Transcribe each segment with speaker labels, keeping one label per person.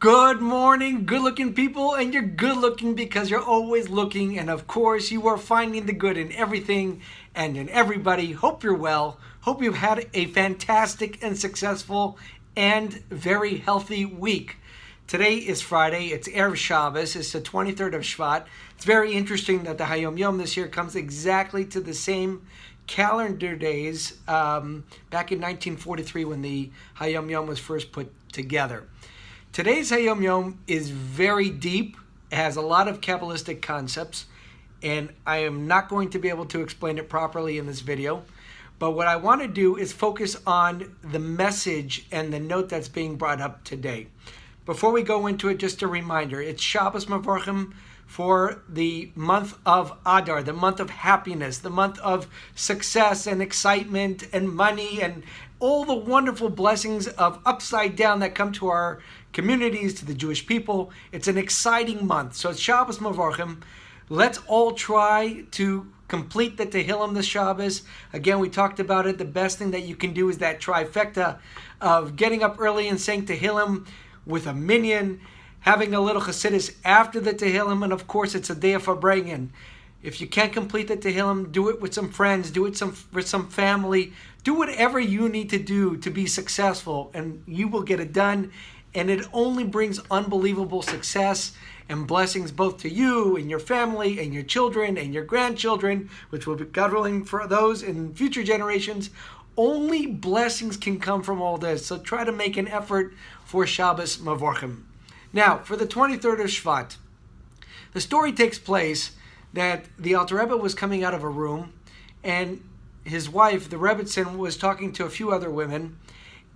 Speaker 1: Good morning, good looking people, and you're good looking because you're always looking, and of course, you are finding the good in everything and in everybody. Hope you're well. Hope you've had a fantastic and successful and very healthy week. Today is Friday, it's Erev Shabbos, it's the 23rd of Shevat. It's very interesting that the Hayom Yom this year comes exactly to the same calendar days back in 1943 when the Hayom Yom was first put together. Today's Hayom Yom is very deep, has a lot of Kabbalistic concepts, and I am not going to be able to explain it properly in this video. But what I want to do is focus on the message and the note that's being brought up today. Before we go into it, just a reminder, it's Shabbos Mavorchim for the month of Adar, the month of happiness, the month of success and excitement and money and all the wonderful blessings of upside down that come to our communities, to the Jewish people. It's an exciting month. So it's Shabbos Mavorchim. Let's all try to complete the Tehillim this Shabbos. Again, we talked about it. The best thing that you can do is that trifecta of getting up early and saying Tehillim with a minyan, having a little Chassidus after the Tehillim, and of course it's a day of Farbrengen. If you can't complete the Tehillim, do it with some friends, do it with some family, do whatever you need to do to be successful, and you will get it done. And it only brings unbelievable success and blessings both to you and your family and your children and your grandchildren, which will be God willing for those in future generations. Only blessings can come from all this. So try to make an effort for Shabbos Mavorchim. Now, for the 23rd of Shevat, the story takes place that the Alter Rebbe was coming out of a room, and his wife, the Rebbitzin, was talking to a few other women,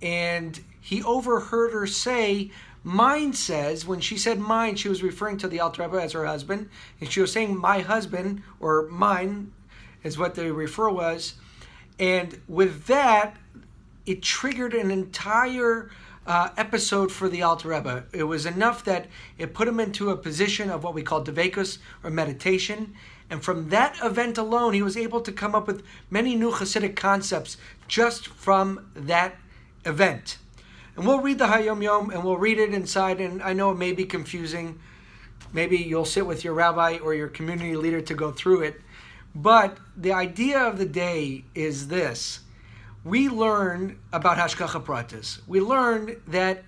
Speaker 1: and he overheard her say, mine says, when she said mine, she was referring to the Alter Rebbe as her husband, and she was saying my husband, or mine, is what the refer was, and with that, it triggered an entire episode for the Alter Rebbe. It was enough that it put him into a position of what we call devekus, or meditation, and from that event alone, he was able to come up with many new Hasidic concepts just from that event. And we'll read the Hayom Yom, and we'll read it inside, and I know it may be confusing. Maybe you'll sit with your rabbi or your community leader to go through it. But the idea of the day is this. We learn about Hashgacha Pratis. We learn that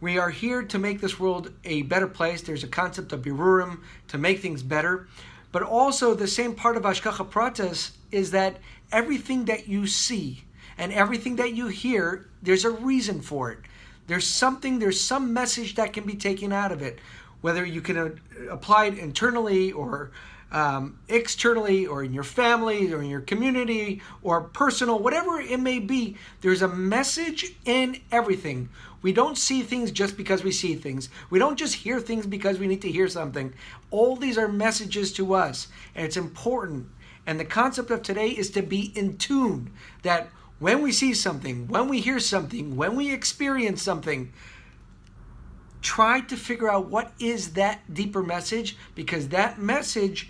Speaker 1: we are here to make this world a better place. There's a concept of Birurim, to make things better. But also the same part of Hashgacha Pratis is that everything that you see and everything that you hear, there's a reason for it. There's some message that can be taken out of it. Whether you can apply it internally or externally, or in your family, or in your community, or personal, whatever it may be, there's a message in everything. We don't see things just because we see things. We don't just hear things because we need to hear something. All these are messages to us, and it's important. And the concept of today is to be in tune, that when we see something, when we hear something, when we experience something, try to figure out what is that deeper message, because that message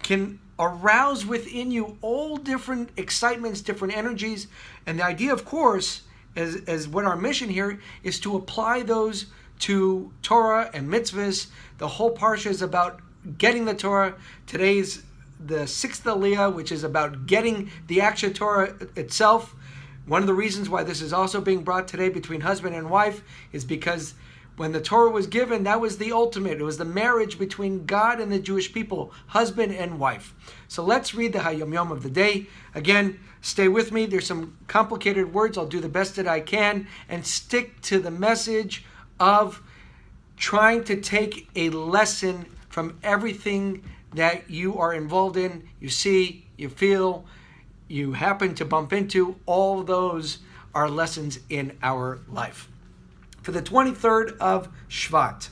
Speaker 1: can arouse within you all different excitements, different energies. And the idea, of course, as what our mission here is to apply those to Torah and mitzvahs. The whole parsha is about getting the Torah. Today's the 6th Aliyah, which is about getting the actual Torah itself. One of the reasons why this is also being brought today between husband and wife is because when the Torah was given, that was the ultimate. It was the marriage between God and the Jewish people, husband and wife. So let's read the Hayom Yom of the day. Again, stay with me. There's some complicated words. I'll do the best that I can and stick to the message of trying to take a lesson from everything that you are involved in, you see, you feel, you happen to bump into. All those are lessons in our life. For the 23rd of Shevat.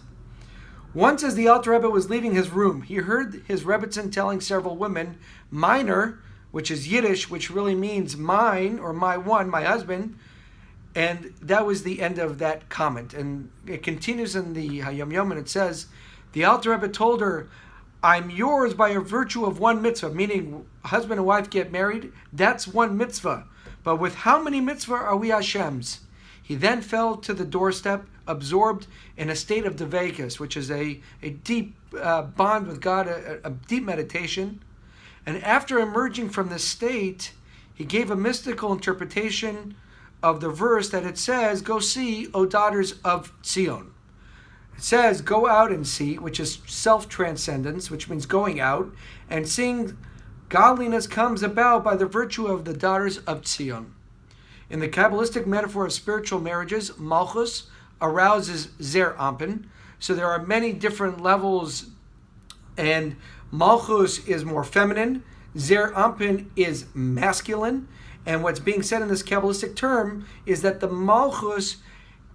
Speaker 1: Once as the Alter Rebbe was leaving his room, he heard his Rebbitzin telling several women, miner, which is Yiddish, which really means mine, or my one, my husband. And that was the end of that comment. And it continues in the Hayom Yom, and it says, the Alter Rebbe told her, I'm yours by a virtue of one mitzvah, meaning husband and wife get married, that's one mitzvah. But with how many mitzvah are we Hashem's? He then fell to the doorstep, absorbed in a state of devekus, which is a deep bond with God, a deep meditation. And after emerging from this state, he gave a mystical interpretation of the verse that it says, "Go see, O daughters of Zion." It says, "Go out and see," which is self-transcendence, which means going out, and seeing godliness comes about by the virtue of the daughters of Zion. In the Kabbalistic metaphor of spiritual marriages, Malchus arouses Zer Anpin. So there are many different levels, and Malchus is more feminine, Zer Anpin is masculine, and what's being said in this Kabbalistic term is that the Malchus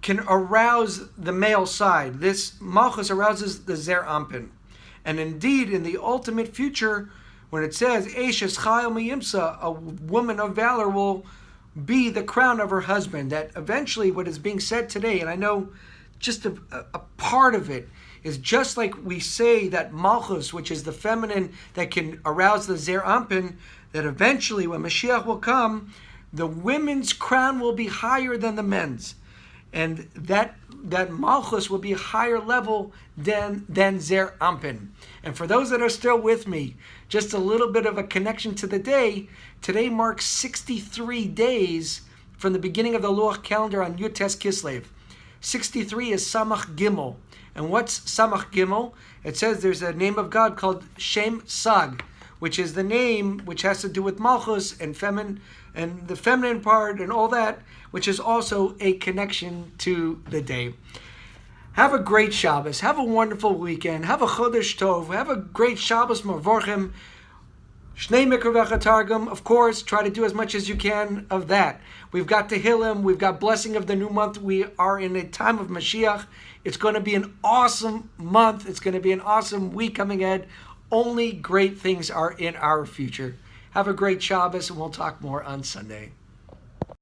Speaker 1: can arouse the male side. This Malchus arouses the Zer Anpin. And indeed, in the ultimate future, when it says, Eshes Hayom Yom, a woman of valor will be the crown of her husband, that eventually what is being said today, and I know just a part of it, is just like we say that Malchus, which is the feminine that can arouse the Zer Anpin, that eventually when Mashiach will come, the women's crown will be higher than the men's. And that Malchus will be a higher level than Zer Anpin. And for those that are still with me, just a little bit of a connection to the day. Today marks 63 days from the beginning of the Luach calendar on Yutes Kislev. 63 is Samach Gimel. And what's Samach Gimel? It says there's a name of God called Shem Sag, which is the name which has to do with Malchus and the feminine part and all that, which is also a connection to the day. Have a great Shabbos. Have a wonderful weekend. Have a Chodesh Tov. Have a great Shabbos Mavorchim. Shnei Mikra Targum. Of course, try to do as much as you can of that. We've got Tehillim. We've got blessing of the new month. We are in a time of Mashiach. It's going to be an awesome month. It's going to be an awesome week coming ahead. Only great things are in our future. Have a great Shabbos, and we'll talk more on Sunday.